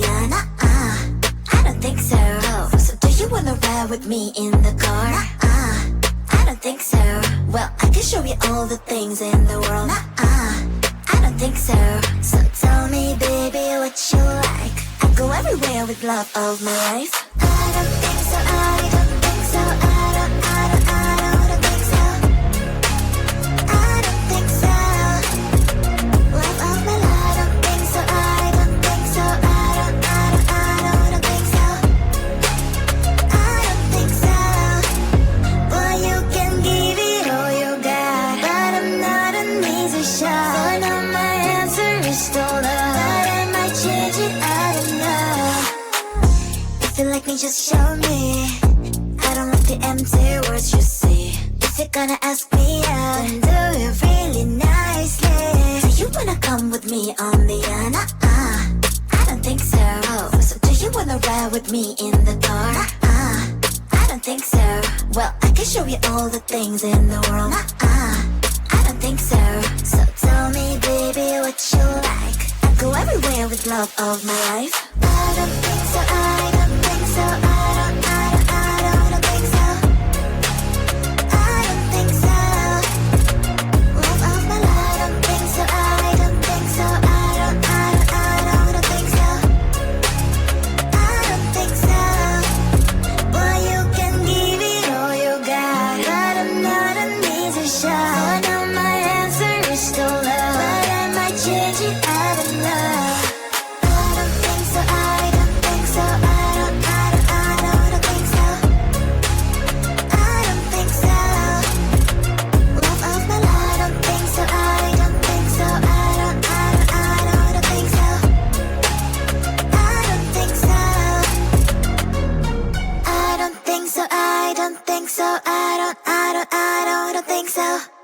the I don't think so. So do you wanna ride with me in the car? I don't think so. Well, I can show you all the things in the world. I don't think so. So tell me, baby, what you like. I go everywhere with love of my life. I don't think so. I don't think so. I don't think so. I don't think so. Love of my life. I don't think so. I don't think so. I don't think so. I don't think so. Well, you can give it all you got, but I'm not an easy shot. So now my answer is still no, but I might change it. I don't know. If you like me, just show me. I don't like the empty words you see. If you're gonna ask me out, then do it really nicely. Do you wanna come with me on the I don't think so. So do you wanna ride with me in the car? I don't think so. Well, I can show you all the things in the world. I don't think so. So tell me, baby, what you like. I go everywhere with love of my life. I don't think so. I don't think so. I don't think so. I don't think so. Love of my life. I don't think so. I don't think so. I don't think so. I don't think so. Well, you can give it all you got, but I'm not an easy shot. So now my answer is still no, but I might change it. I don't know. I don't think so. I don't think so. I don't think so. I don't think so. Love of my life. I don't think so. I don't think so. I don't think so. I don't think so. I don't think so. I don't think so. I don't think so.